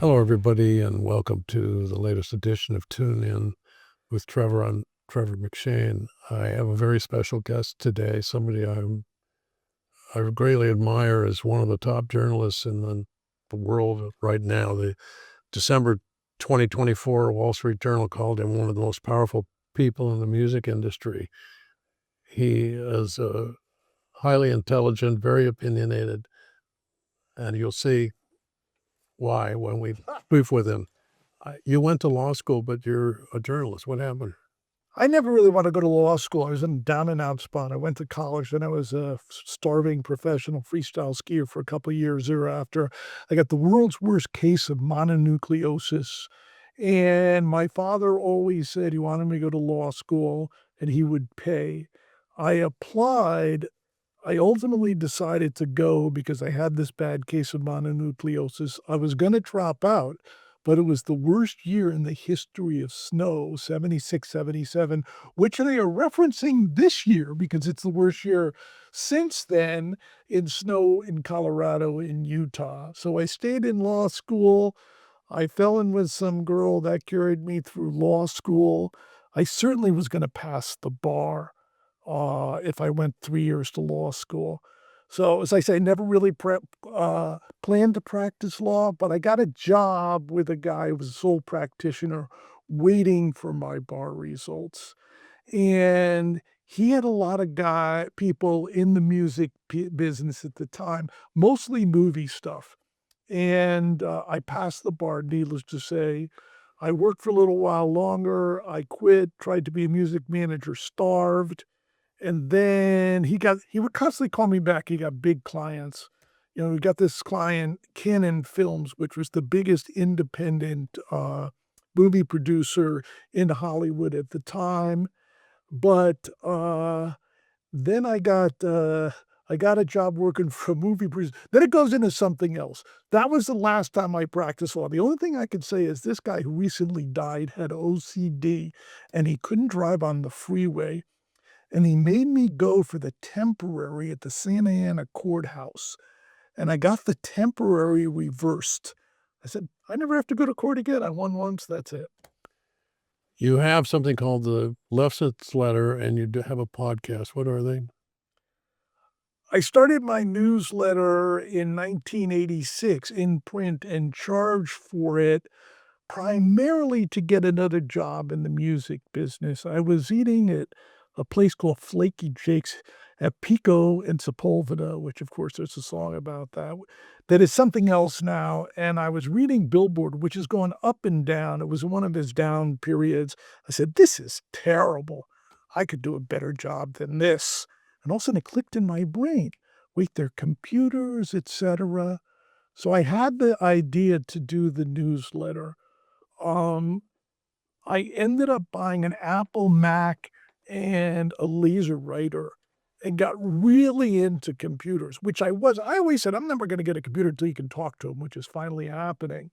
Hello, everybody, and welcome to the latest edition of Tune In with Trevor. I'm Trevor McShane. I have a very special guest today, somebody I greatly admire as one of the top journalists in the world right now. The December 2024 Wall Street Journal called him one of the most powerful people in the music industry. He is highly intelligent, very opinionated, and you'll see why when we brief with him. You went to law school, but you're a journalist. What happened? I never really wanted to go to law school. I was in a down and out spot. I went to college, and I was a starving professional freestyle skier for a couple of years thereafter. I got the world's worst case of mononucleosis, and my father always said he wanted me to go to law school and he would pay. I applied. I ultimately decided to go because I had this bad case of mononucleosis. I was gonna drop out, but it was the worst year in the history of snow, 76, 77, which they are referencing this year because it's the worst year since then in snow in Colorado, in Utah. So I stayed in law school. I fell in with some girl that carried me through law school. I certainly was gonna pass the bar if I went 3 years to law school. So, as I say, never really planned to practice law, but I got a job with a guy who was a sole practitioner waiting for my bar results. And he had a lot of people in the music business at the time, mostly movie stuff. And I passed the bar, needless to say. I worked for a little while longer. I quit, tried to be a music manager, starved. And then he would constantly call me back. He got big clients. You know, we got this client, Canon Films, which was the biggest independent, movie producer in Hollywood at the time. But, then I got a job working for a movie producer. Then it goes into something else. That was the last time I practiced law. The only thing I could say is this guy who recently died had OCD, and he couldn't drive on the freeway, and he made me go for the temporary at the Santa Ana courthouse, and I got the temporary reversed. I said, "I never have to go to court again. I won once, that's it." You have something called the Lefsetz letter, and you do have a podcast. What are they? I started my newsletter in 1986 in print and charged for it primarily to get another job in the music business. I was eating at a place called Flaky Jake's at Pico and Sepulveda, which, of course, there's a song about that, that is something else now, and I was reading Billboard, which is going up and down. It was one of his down periods. I said, "This is terrible. I could do a better job than this." And all of a sudden, it clicked in my brain. Wait, they're computers, etcetera. So I had the idea to do the newsletter. Um, I ended up buying an Apple Mac and a laser writer and got really into computers, which I always said, "I'm never gonna get a computer until you can talk to them," which is finally happening.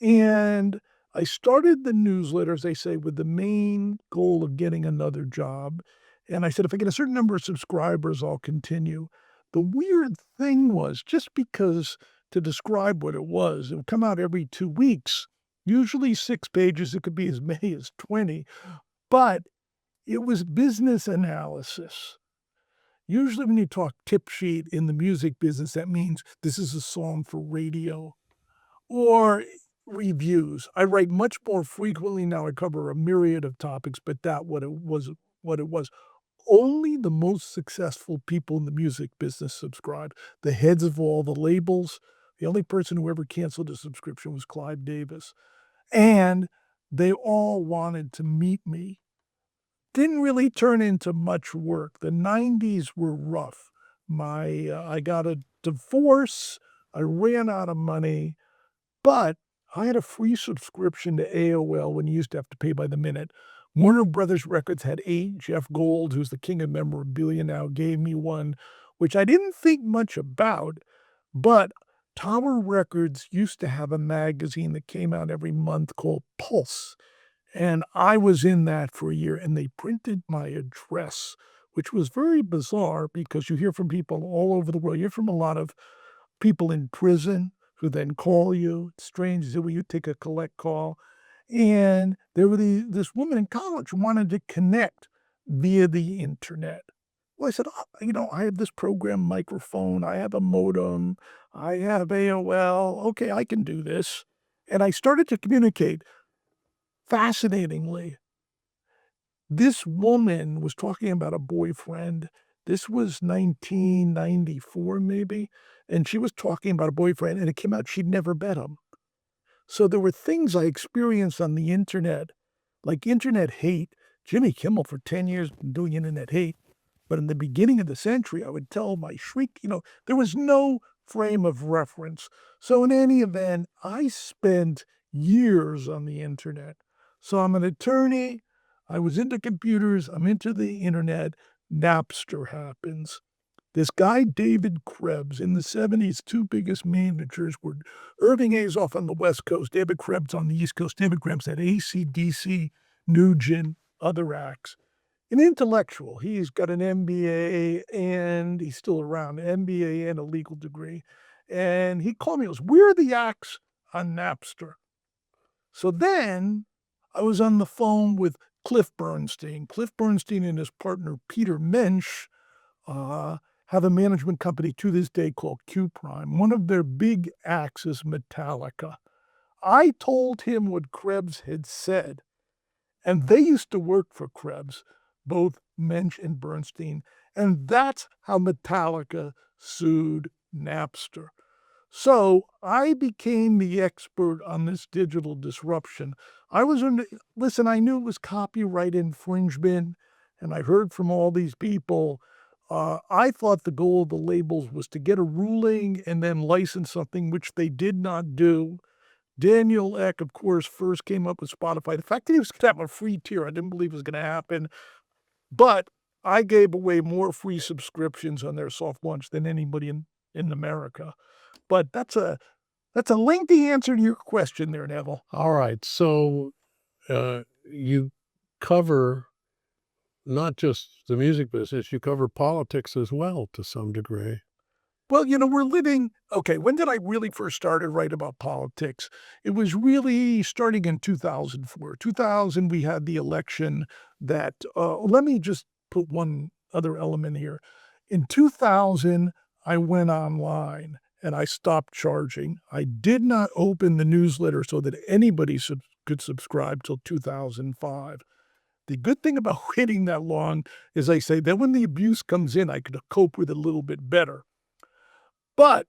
And I started the newsletter, as they say, with the main goal of getting another job. And I said, "If I get a certain number of subscribers, I'll continue." The weird thing was, just because to describe what it would come out every 2 weeks, usually 6 pages, it could be as many as 20, but it was business analysis. Usually when you talk tip sheet in the music business, that means this is a song for radio or reviews. I write much more frequently now. I cover a myriad of topics, but that what it was. Only the most successful people in the music business subscribe. The heads of all the labels. The only person who ever canceled a subscription was Clive Davis. And they all wanted to meet me. Didn't really turn into much work. The '90s were rough. I got a divorce. I ran out of money. But I had a free subscription to AOL when you used to have to pay by the minute. Warner Brothers Records had 8. Jeff Gold, who's the king of memorabilia now, gave me one, which I didn't think much about, but Tower Records used to have a magazine that came out every month called Pulse, and I was in that for a year, and they printed my address, which was very bizarre because you hear from people all over the world. You hear from a lot of people in prison who then call you. It's strange that when you take a collect call. And there were this woman in college who wanted to connect via the internet. Well, I said, I have this program microphone, I have a modem, I have AOL. Okay, I can do this. And I started to communicate. Fascinatingly, this woman was talking about a boyfriend. This was 1994, maybe. And she was talking about a boyfriend, and it came out she'd never met him. So there were things I experienced on the internet, like internet hate. Jimmy Kimmel for 10 years been doing internet hate. But in the beginning of the century, I would tell my shriek, there was no frame of reference. So in any event, I spent years on the internet. So I'm an attorney. I was into computers. I'm into the internet. Napster happens. This guy, David Krebs, in the '70s, two biggest managers were Irving Azoff on the West Coast, David Krebs on the East Coast. David Krebs had AC/DC, Nugent, other acts. An intellectual. He's got an MBA and he's still around, MBA and a legal degree. And he called me, he goes, "We're the acts on Napster." So then I was on the phone with Cliff Bernstein. Cliff Bernstein and his partner, Peter Mensch, have a management company to this day called Q Prime. One of their big acts is Metallica. I told him what Krebs had said, and they used to work for Krebs, both Mensch and Bernstein, and that's how Metallica sued Napster. So I became the expert on this digital disruption. I was in, listen, I knew it was copyright infringement, and I heard from all these people. I thought the goal of the labels was to get a ruling and then license something, which they did not do. Daniel Ek, of course, first came up with Spotify. The fact that he was going to have a free tier, I didn't believe was going to happen. But I gave away more free subscriptions on their soft launch than anybody in America. But that's a lengthy answer to your question there, Neville. All right. So you cover not just the music business, you cover politics as well to some degree. Well, we're living okay, when did I really first started write about politics? It was really starting in 2004. 2000, we had the election that, let me just put one other element here. In 2000, I went online and I stopped charging. I did not open the newsletter so that anybody could subscribe till 2005. The good thing about waiting that long is I say, then when the abuse comes in, I could cope with it a little bit better. But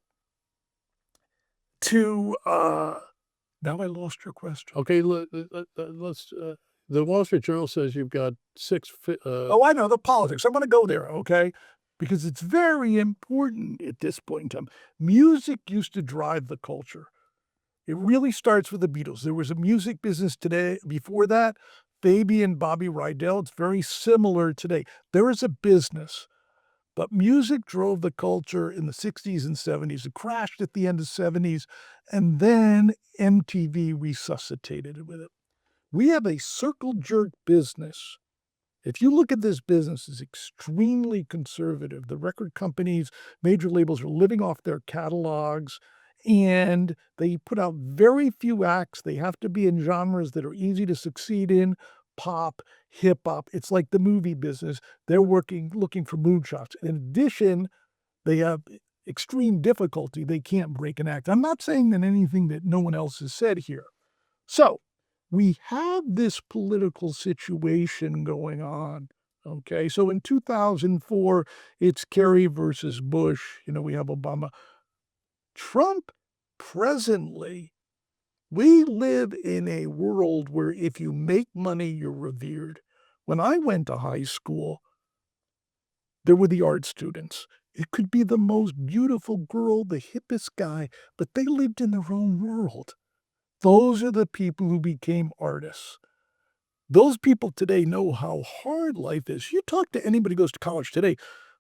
to, now I lost your question. Okay, let's, the Wall Street Journal says you've got 6 Oh, I know, the politics. I'm gonna go there, okay? Because it's very important at this point in time. Music used to drive the culture. It really starts with the Beatles. There was a music business today. Before that, Baby and Bobby Rydell. It's very similar today. There is a business. But music drove the culture in the '60s and '70s. It crashed at the end of '70s, and then MTV resuscitated it with it. We have a circle jerk business. If you look at this business, it's extremely conservative. The record companies, major labels are living off their catalogs, and they put out very few acts. They have to be in genres that are easy to succeed in, pop, hip hop. It's like the movie business. They're looking for moonshots. In addition, they have extreme difficulty. They can't break an act. I'm not saying that anything that no one else has said here. So we have this political situation going on. Okay, so in 2004, it's Kerry versus Bush. We have Obama. Trump presently, we live in a world where if you make money, you're revered. When I went to high school, there were the art students. It could be the most beautiful girl, the hippest guy, but they lived in their own world. Those are the people who became artists. Those people today know how hard life is. You talk to anybody who goes to college today.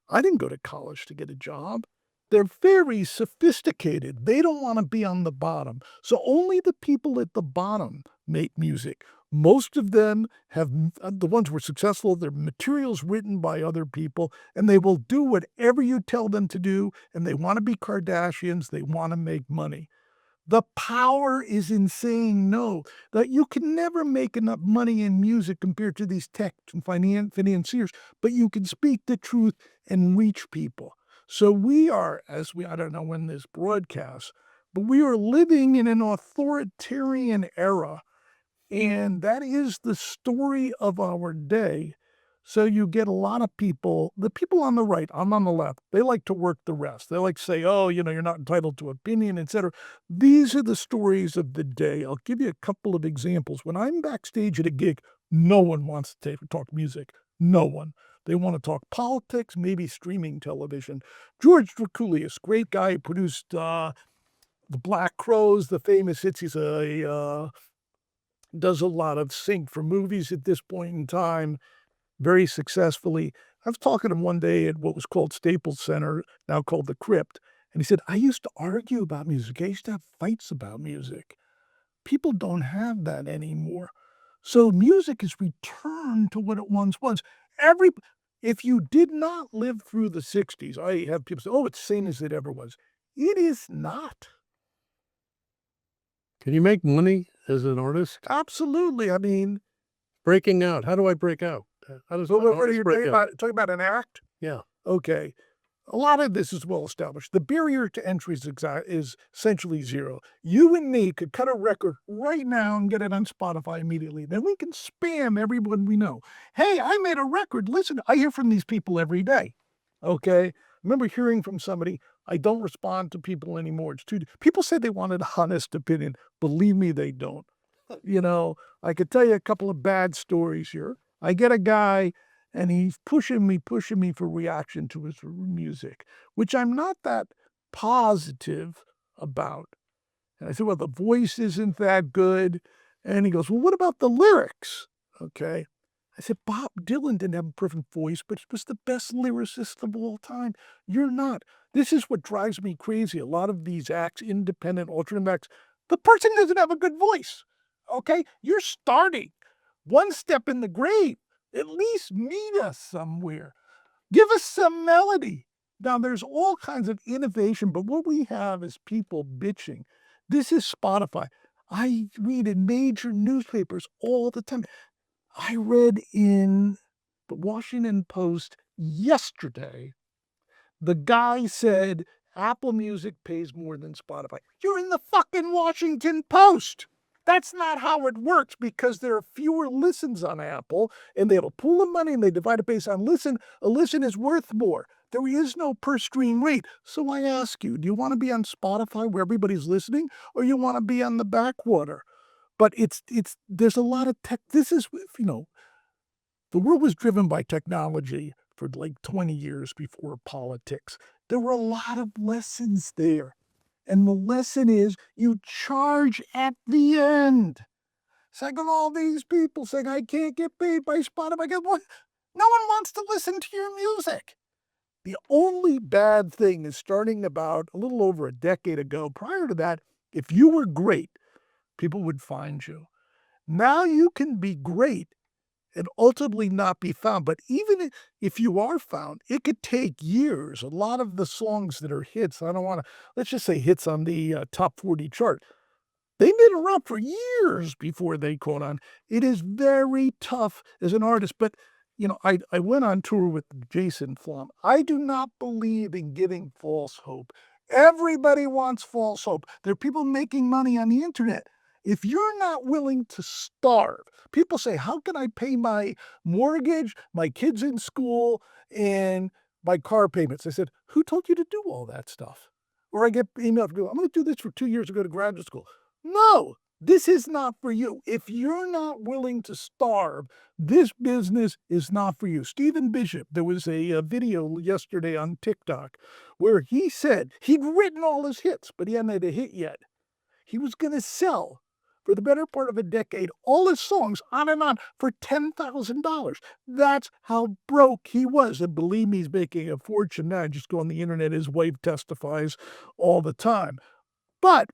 I didn't go to college to get a job. They're very sophisticated. They don't want to be on the bottom. So only the people at the bottom make music. Most of them have, the ones who are successful, their materials written by other people, and they will do whatever you tell them to do, and they want to be Kardashians. They want to make money. The power is in saying no, that you can never make enough money in music compared to these tech and financiers, but you can speak the truth and reach people. So we are, as we I don't know when this broadcasts, but we are living in an authoritarian era, and that is the story of our day. So you get a lot of people, the people on the right, I'm on the left, they like to work the rest. They like to say, "Oh, you're not entitled to opinion, etcetera." These are the stories of the day. I'll give you a couple of examples. When I'm backstage at a gig, no one wants to talk music. No one. They want to talk politics, maybe streaming television. George Drakoulias, great guy, who produced The Black Crows, the famous hits. He's does a lot of sync for movies at this point in time, very successfully. I was talking to him one day at what was called Staples Center, now called the Crypt, and he said, "I used to argue about music. I used to have fights about music. People don't have that anymore." So music has returned to what it once was. Every If you did not live through the '60s, I have people say, "Oh, it's the same as it ever was." It is not. Can you make money as an artist? Absolutely. I mean, Breaking out. How do I break out? How does so an what are artist you break out? talking about an act? Yeah. Okay. A lot of this is well established. The barrier to entry is essentially zero. You and me could cut a record right now and get it on Spotify immediately. Then we can spam everyone we know. "Hey, I made a record. Listen." I hear from these people every day. Okay. I remember hearing from somebody. I don't respond to people anymore. It's too people say they want an honest opinion. Believe me, they don't. You know, I could tell you a couple of bad stories here. I get a guy and he's pushing me for reaction to his music, which I'm not that positive about. And I said, "Well, the voice isn't that good." And he goes, "Well, what about the lyrics?" Okay. I said, "Bob Dylan didn't have a perfect voice, but he was the best lyricist of all time. You're not." This is what drives me crazy. A lot of these acts, independent, alternate acts, the person doesn't have a good voice. Okay. You're starting one step in the grave. At least meet us somewhere. Give us some melody. Now, there's all kinds of innovation, but what we have is people bitching. This is Spotify. I read in major newspapers all the time. I read in the Washington Post yesterday, the guy said Apple Music pays more than Spotify. You're in the fucking Washington Post. That's not how it works because there are fewer listens on Apple and they have a pool of money and they divide it based on listen. A listen is worth more. There is no per stream rate. So I ask you, do you want to be on Spotify where everybody's listening or you want to be on the backwater? But there's a lot of tech. This is, the world was driven by technology for like 20 years before politics. There were a lot of lessons there. And the lesson is you charge at the end. So I got all these people saying, "I can't get paid by Spotify." I go, "What? No one wants to listen to your music." The only bad thing is starting about a little over a decade ago. Prior to that, if you were great, people would find you. Now you can be great and ultimately not be found. But even if you are found, it could take years. A lot of the songs that are hits, I don't want to, let's just say hits on the top 40 chart, they've been around for years before they caught on. It is very tough as an artist. But, I went on tour with Jason Flom. I do not believe in giving false hope. Everybody wants false hope. There are people making money on the internet. If you're not willing to starve, people say, "How can I pay my mortgage, my kids in school, and my car payments?" I said, "Who told you to do all that stuff?" Or I get emails, "I'm going to do this for 2 years to go to graduate school." No, this is not for you. If you're not willing to starve, this business is not for you. Stephen Bishop, there was a video yesterday on TikTok where he said he'd written all his hits, but he hadn't had a hit yet. He was going to sell for the better part of a decade all his songs on and on for $10,000. That's how broke he was. And believe me, he's making a fortune now. Just go on the internet. His wife testifies all the time. But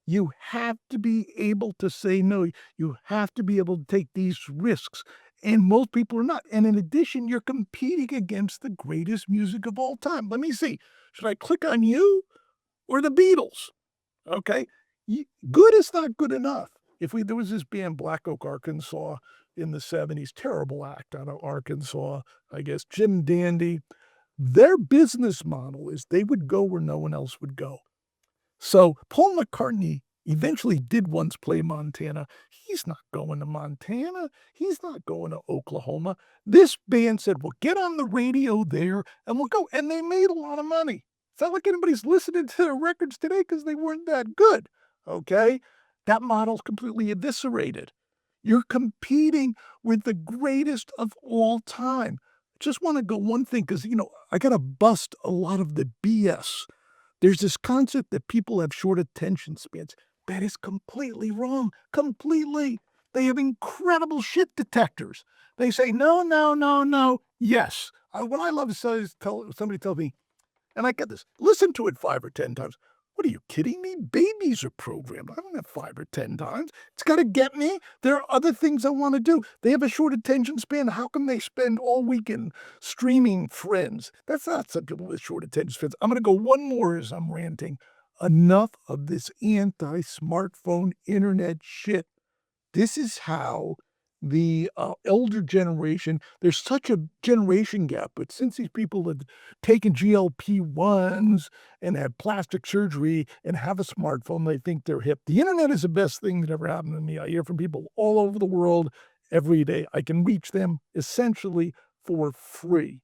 you have to be able to say no. You have to be able to take these risks. And most people are not. And in addition, you're competing against the greatest music of all time. Let me see. Should I click on you or the Beatles? Okay. Good is not good enough. There was this band, Black Oak, Arkansas, in the '70s, terrible act out of Arkansas, I guess, Jim Dandy. Their business model is they would go where no one else would go. So, Paul McCartney eventually did once play Montana. He's not going to Montana. He's not going to Oklahoma. This band said, "Well, get on the radio there, and we'll go," and they made a lot of money. It's not like anybody's listening to their records today because they weren't that good, okay? That model's completely eviscerated. You're competing with the greatest of all time. Just wanna go one thing because I gotta bust a lot of the BS. There's this concept that people have short attention spans. That is completely wrong, completely. They have incredible shit detectors. They say, "No, no, no, no, yes." What I love is somebody tell me, and I get this, listen to it 5 or 10 times. What are you kidding me? Babies are programmed. I don't have 5 or 10 times. It's gotta get me. There are other things I wanna do. They have a short attention span. How come they spend all weekend streaming Friends? That's not some people with short attention spans. I'm gonna go one more as I'm ranting. Enough of this anti-smartphone internet shit. This is how the, elder generation there's such a generation gap, but since these people have taken GLP-1s and had plastic surgery and have a smartphone, they think they're hip. The internet is the best thing that ever happened to me. I hear from people all over the world every day. I can reach them essentially for free.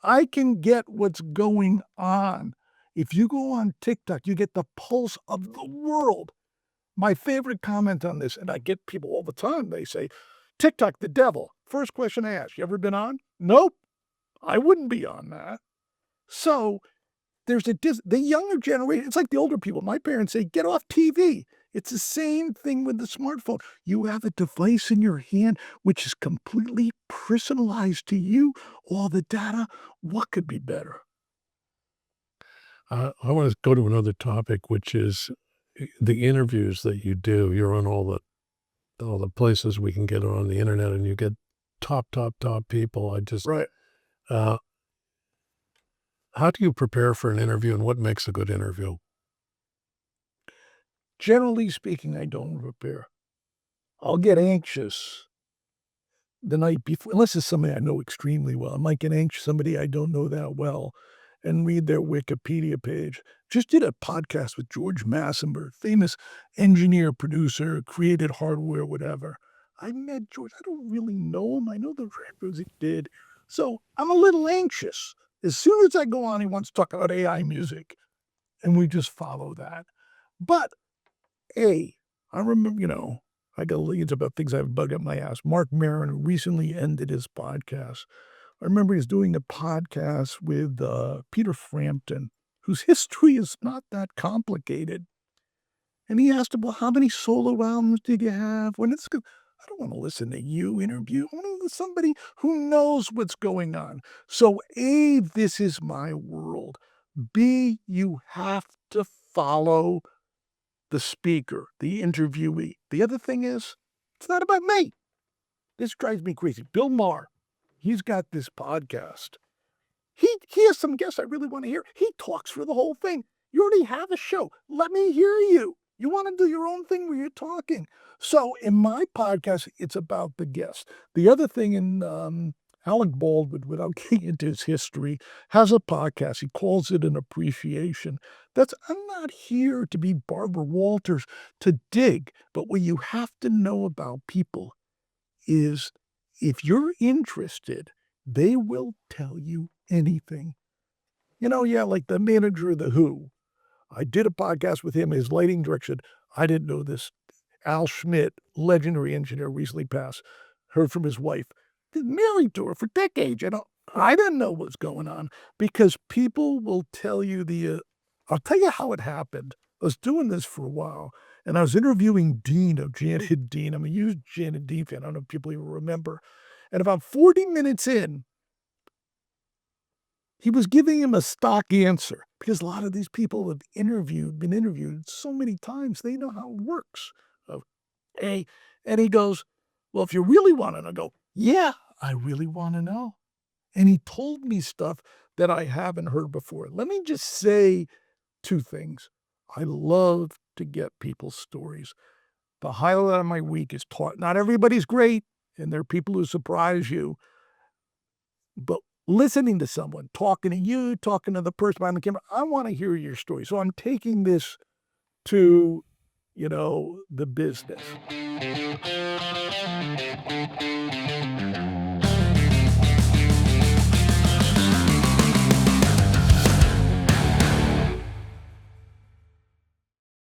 I can get what's going on. If you go on TikTok, you get the pulse of the world. My favorite comment on this, and I get people all the time, they say, "TikTok, the devil." First question I ask, "You ever been on?" "Nope, I wouldn't be on that." So, there's the younger generation it's like the older people. My parents say, "Get off TV." It's the same thing with the smartphone. You have a device in your hand which is completely personalized to you, all the data. What could be better? I want to go to another topic, which is the interviews that you do. You're on all the places we can get on the internet, and you get top, top, top people. Right. Uh, how do you prepare for an interview, and what makes a good interview? Generally speaking, I don't prepare. I'll get anxious the night before, unless it's somebody I know extremely well. I might get anxious, somebody I don't know that well, and read their Wikipedia page. Just did a podcast with George Massenburg, famous engineer, producer, created hardware, whatever. I met George. I don't really know him. I know the records he did. So I'm a little anxious. As soon as I go on, he wants to talk about AI music, and we just follow that. But I remember, I got leads about things I've bug up my ass. Mark Maron recently ended his podcast. I remember he's doing a podcast with Peter Frampton, whose history is not that complicated. And he asked him, "Well, how many solo albums did you have? I don't want to listen to you interview. I want to listen to somebody who knows what's going on. So, A, this is my world. B, you have to follow the speaker, the interviewee. The other thing is, it's not about me. This drives me crazy. Bill Maher, he's got this podcast. He has some guests I really want to hear. He talks for the whole thing. You already have a show. Let me hear you. You want to do your own thing where you're talking. So in my podcast, it's about the guest. The other thing Alec Baldwin, without getting into his history, has a podcast. He calls it an appreciation. I'm not here to be Barbara Walters to dig, but what you have to know about people is if you're interested, they will tell you anything. Yeah, like the manager of The Who. I did a podcast with him, his lighting direction. I didn't know this. Al Schmidt, legendary engineer, recently passed. Heard from his wife. Been married to her for decades. I didn't know what's going on because people will tell you I'll tell you how it happened. I was doing this for a while, and I was interviewing Dean of Janet Dean. I'm a huge Janet Dean fan. I don't know if people even remember. And about 40 minutes in, he was giving him a stock answer because a lot of these people have been interviewed so many times, they know how it works. Okay, and he goes, "Well, if you really wanna know," I go, "Yeah, I really wanna know." And he told me stuff that I haven't heard before. Let me just say 2 things. I love to get people's stories. The highlight of my week is taught. Not everybody's great, and there are people who surprise you, but listening to someone, talking to you, talking to the person behind the camera, I wanna hear your story. So I'm taking this to, the business.